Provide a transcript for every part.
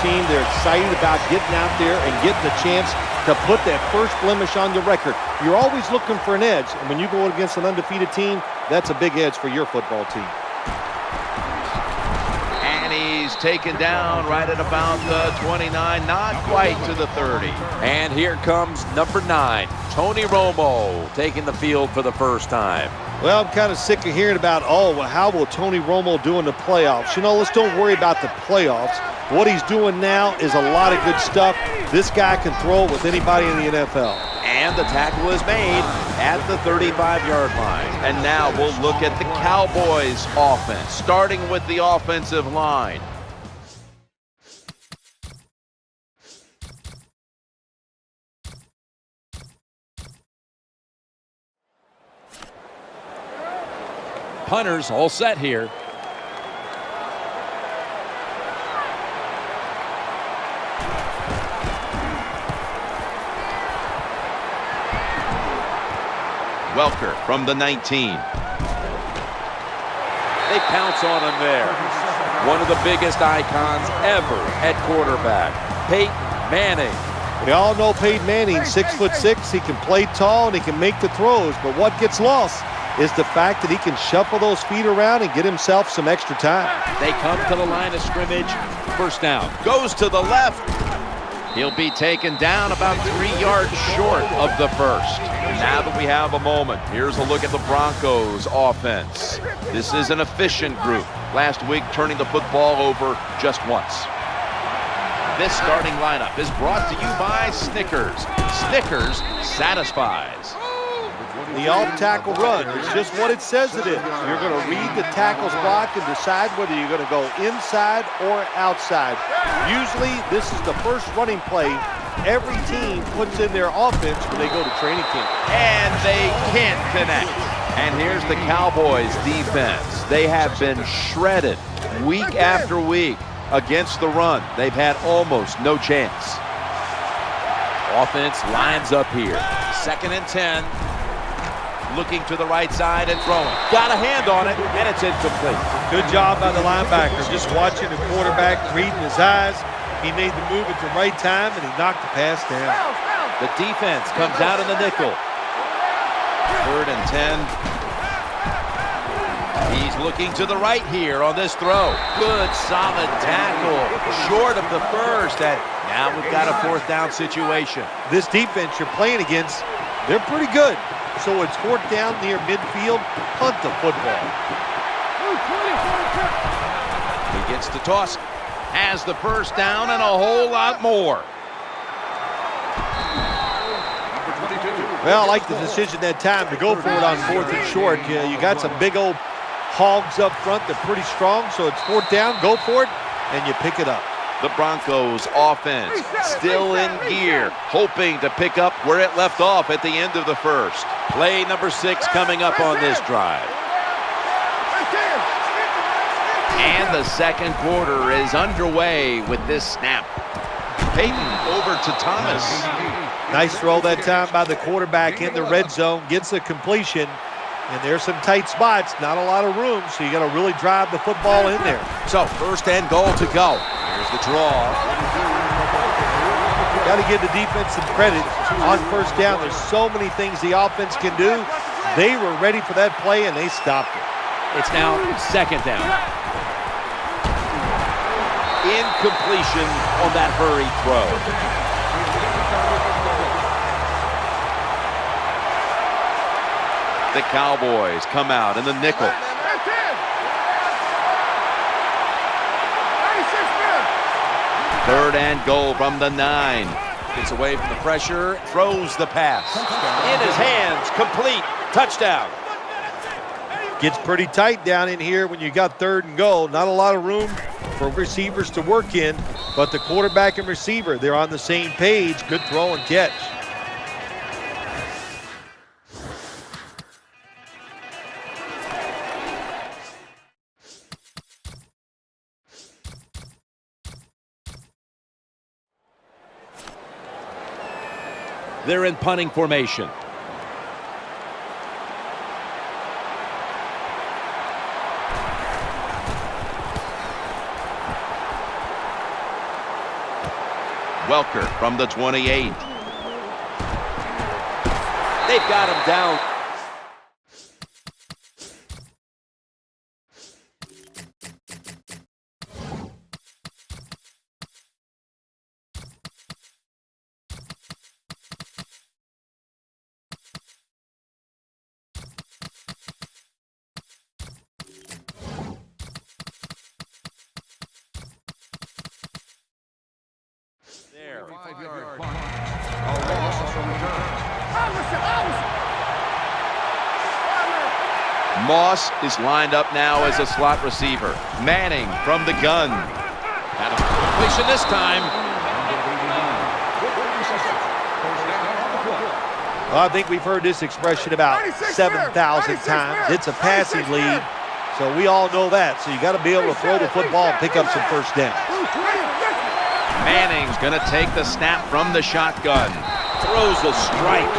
team. They're excited about getting out there and getting the chance to put that first blemish on the record. You're always looking for an edge, and when you go against an undefeated team, that's a big edge for your football team. And he's taken down right at about the 29, not quite to the 30. And here comes number 9, Tony Romo, taking the field for the first time. Well, I'm kind of sick of hearing about, how will Tony Romo do in the playoffs? You know, let's don't worry about the playoffs. What he's doing now is a lot of good stuff. This guy can throw it with anybody in the NFL. And the tackle is made at the 35-yard line. And now we'll look at the Cowboys offense, starting with the offensive line. Punters all set here. Welker from the 19. They pounce on him there. One of the biggest icons ever at quarterback, Peyton Manning. We all know Peyton Manning, 6'6". He can play tall and he can make the throws, but what gets lost is the fact that he can shuffle those feet around and get himself some extra time. They come to the line of scrimmage. First down. Goes to the left. He'll be taken down about 3 yards short of the first. Now that we have a moment, here's a look at the Broncos offense. This is an efficient group. Last week, turning the football over just once. This starting lineup is brought to you by Snickers. Snickers satisfies. The off-tackle run is just what it says it is. You're going to read the tackle's block and decide whether you're going to go inside or outside. Usually, this is the first running play every team puts in their offense when they go to training camp. And they can't connect. And here's the Cowboys defense. They have been shredded week after week against the run. They've had almost no chance. Offense lines up here. 2nd and 10. Looking to the right side and throwing. Got a hand on it, and it's incomplete. Good job by the linebacker. Just watching the quarterback, reading his eyes. He made the move at the right time, and he knocked the pass down. The defense comes out in the nickel. 3rd and 10. He's looking to the right here on this throw. Good, solid tackle. Short of the first, and now we've got a 4th down situation. This defense you're playing against, they're pretty good. So it's 4th down near midfield, punt the football. He gets to toss, has the first down and a whole lot more. Well, I like the decision that time to go for it on 4th and short. You got some big old hogs up front. They're pretty strong, so it's 4th down, go for it, and you pick it up. The Broncos offense still in gear, hoping to pick up where it left off at the end of the first. Play number 6 coming up on this drive. And the second quarter is underway with this snap. Peyton over to Thomas. Nice throw that time by the quarterback in the red zone. Gets a completion. And there's some tight spots, not a lot of room, so you got to really drive the football in there. So 1st and goal to go. Here's the draw. Got to give the defense some credit on 1st down. There's so many things the offense can do. They were ready for that play, and they stopped it. It's now 2nd down. Incompletion on that hurried throw. The Cowboys come out in the nickel. Third and goal from the 9. Gets away from the pressure. Throws the pass. In his hands. Complete. Touchdown. Gets pretty tight down in here when you got 3rd and goal. Not a lot of room for receivers to work in, but the quarterback and receiver, they're on the same page. Good throw and catch. They're in punting formation. Welker from the 28. They've got him down. There. 5-yard punt. A loss on the return. Moss is lined up now as a slot receiver. Manning from the gun. Got a completion this time. Well, I think we've heard this expression about 7,000 times. It's a passing lead, so we all know that. So you got to be able to throw the football and pick up some first down. Manning's going to take the snap from the shotgun. Throws a strike.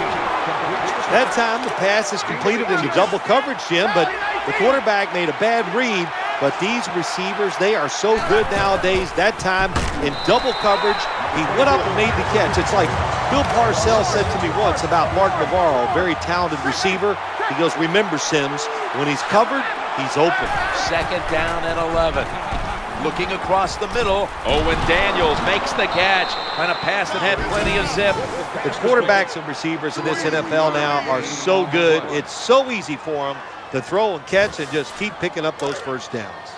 That time the pass is completed into double coverage, Jim, but the quarterback made a bad read. But these receivers, they are so good nowadays. That time in double coverage, he went up and made the catch. It's like Bill Parcells said to me once about Mark Navarro, a very talented receiver. He goes, remember, Sims, when he's covered, he's open. Second down and 11. Looking across the middle, Owen Daniels makes the catch. Kind of pass that had plenty of zip. The quarterbacks and receivers in this NFL now are so good. It's so easy for them to throw and catch and just keep picking up those first downs.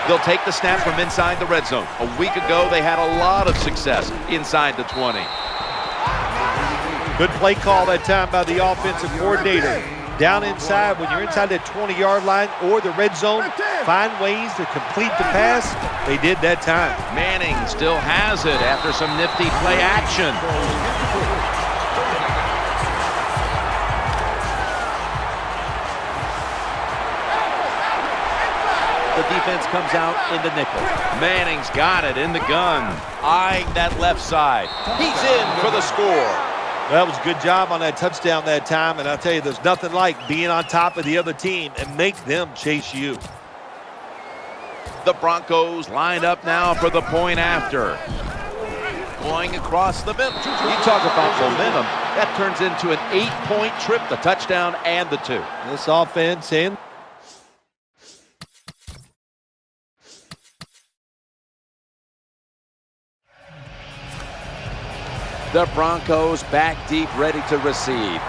They'll take the snap from inside the red zone. A week ago, they had a lot of success inside the 20. Good play call that time by the offensive coordinator. Down inside, when you're inside that 20-yard line or the red zone, find ways to complete the pass. They did that time. Manning still has it after some nifty play action. The defense comes out in the nickel. Manning's got it in the gun. Eyeing that left side. He's in for the score. That was a good job on that touchdown that time, and I'll tell you, there's nothing like being on top of the other team and make them chase you. The Broncos lined up now for the point after. Going across the middle. You talk about momentum. That turns into an 8-point trip, the touchdown and the 2. This offense in. The Broncos back deep, ready to receive.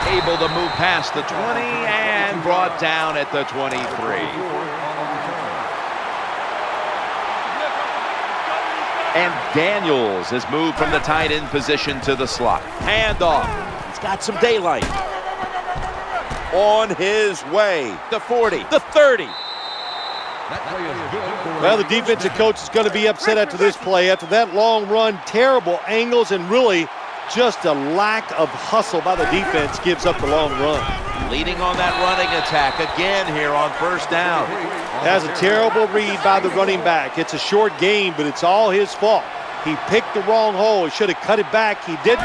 Able to move past the 20 and brought down at the 23. And Daniels has moved from the tight end position to the slot. Handoff. He's got some daylight. On his way. The 40, the 30. Well, the defensive coach is going to be upset after this play. After that long run, terrible angles, and really just a lack of hustle by the defense gives up the long run. Leading on that running attack again here on first down. Has a terrible read by the running back. It's a short game, but it's all his fault. He picked the wrong hole. He should have cut it back. He didn't,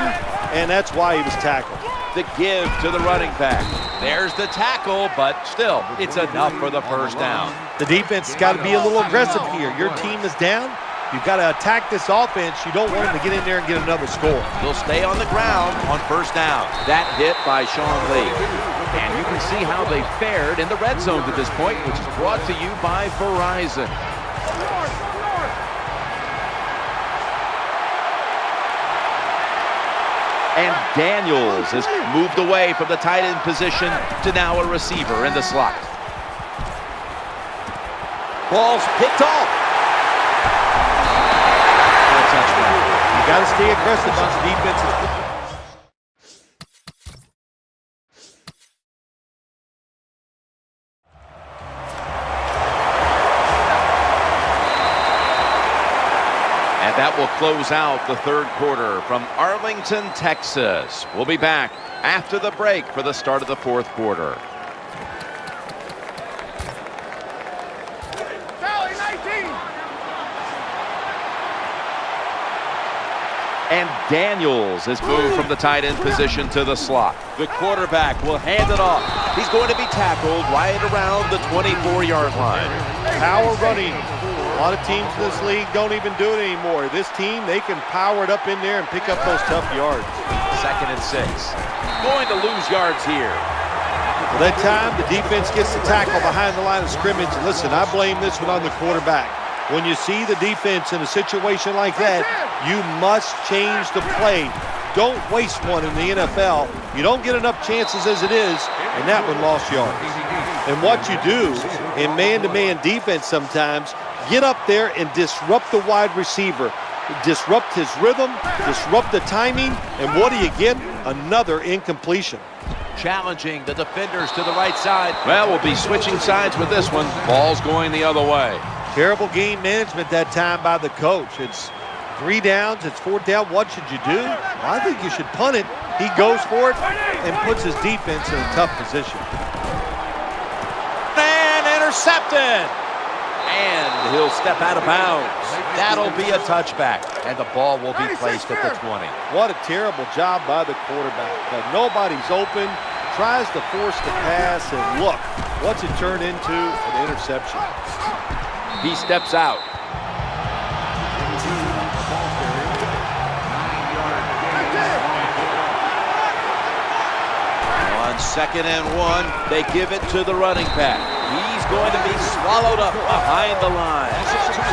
and that's why he was tackled. The give to the running back. There's the tackle, but still, it's enough for the first down. The defense has got to be a little aggressive here. Your team is down. You've got to attack this offense. You don't want them to get in there and get another score. They'll stay on the ground on first down. That hit by Sean Lee. And you can see how they fared in the red zone to this point, which is brought to you by Verizon. And Daniels has moved away from the tight end position to now a receiver in the slot. Ball's picked off. You got to stay aggressive on the defense. And that will close out the third quarter from Arlington, Texas. We'll be back after the break for the start of the fourth quarter. And Daniels is moved from the tight end position to the slot. The quarterback will hand it off. He's going to be tackled right around the 24-yard line. Power running. A lot of teams in this league don't even do it anymore. This team, they can power it up in there and pick up those tough yards. 2nd and 6. Going to lose yards here. Well, that time, the defense gets the tackle behind the line of scrimmage. Listen, I blame this one on the quarterback. When you see the defense in a situation like that, you must change the play. Don't waste one in the NFL. You don't get enough chances as it is, and that one lost yards. And what you do in man-to-man defense sometimes, get up there and disrupt the wide receiver. Disrupt his rhythm, disrupt the timing, and what do you get? Another incompletion. Challenging the defenders to the right side. Well, we'll be switching sides with this one. Ball's going the other way. Terrible game management that time by the coach. It's 3 downs, it's 4th down. What should you do? Well, I think you should punt it. He goes for it and puts his defense in a tough position. And intercepted. And he'll step out of bounds. That'll be a touchback. And the ball will be placed at the 20. What a terrible job by the quarterback. Nobody's open. Tries to force the pass, and look, what's it turned into? An interception. He steps out. On 2nd and 1, they give it to the running back. He's going to be swallowed up behind the line.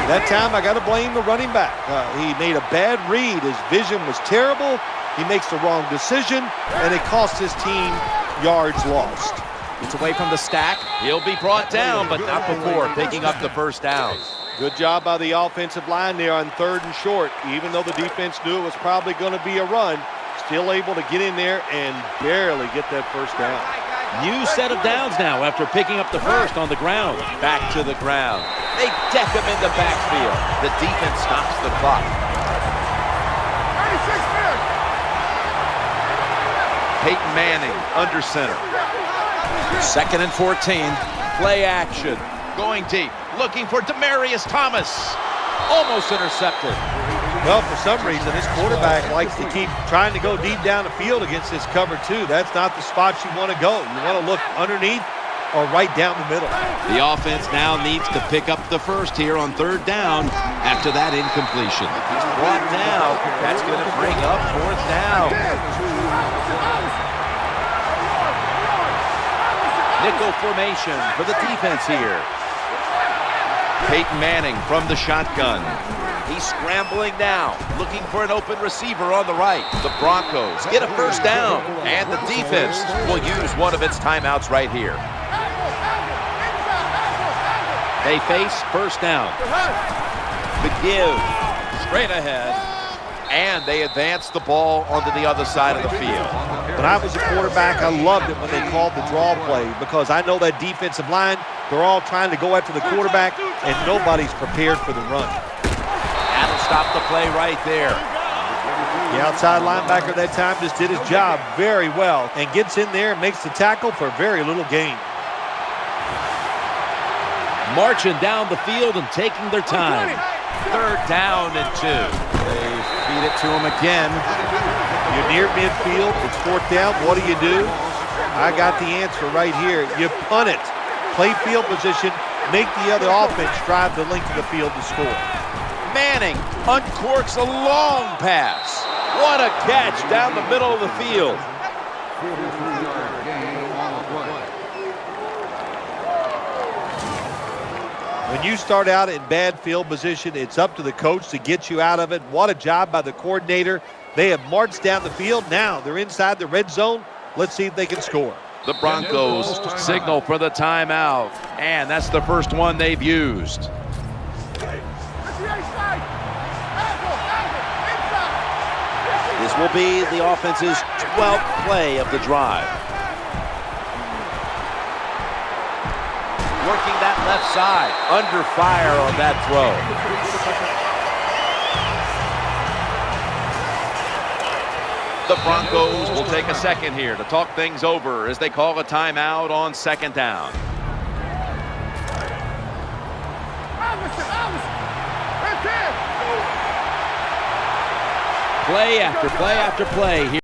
That time, I got to blame the running back. He made a bad read. His vision was terrible. He makes the wrong decision, and it cost his team yards lost. It's away from the stack. He'll be brought down, but not before picking up the 1st down. Good job by the offensive line there on 3rd and short. Even though the defense knew it was probably going to be a run, still able to get in there and barely get that 1st down. New set of downs now after picking up the 1st on the ground. Back to the ground. They deck him in the backfield. The defense stops the clock. Peyton Manning under center. 2nd and 14. Play action. Going deep. Looking for Demaryius Thomas. Almost intercepted. Well, for some reason, this quarterback likes to keep trying to go deep down the field against this cover 2. That's not the spot you want to go. You want to look underneath or right down the middle. The offense now needs to pick up the 1st here on 3rd down after that incompletion. He's brought down. That's going to bring up 4th down. Nickel formation for the defense here. Peyton Manning from the shotgun. He's scrambling now, looking for an open receiver on the right. The Broncos get a 1st down, and the defense will use one of its timeouts right here. They face 1st down. The give, straight ahead, and they advance the ball onto the other side of the field. When I was a quarterback, I loved it when they called the draw play because I know that defensive line, they're all trying to go after the quarterback, and nobody's prepared for the run. That'll stop the play right there. The outside linebacker that time just did his job very well and gets in there and makes the tackle for very little gain. Marching down the field and taking their time. 3rd down and 2. They feed it to him again. You're near midfield. It's 4th down. What do? I got the answer right here. You punt it. Play field position. Make the other offense drive the length of the field to score. Manning uncorks a long pass. What a catch down the middle of the field. When you start out in bad field position, it's up to the coach to get you out of it. What a job by the coordinator. They have marched down the field. Now they're inside the red zone. Let's see if they can score. The Broncos signal for the timeout, and that's the 1st one they've used. This will be the offense's 12th play of the drive. Working that left side, under fire on that throw. The Broncos will take a second here to talk things over as they call a timeout on 2nd down. Play after play after play here.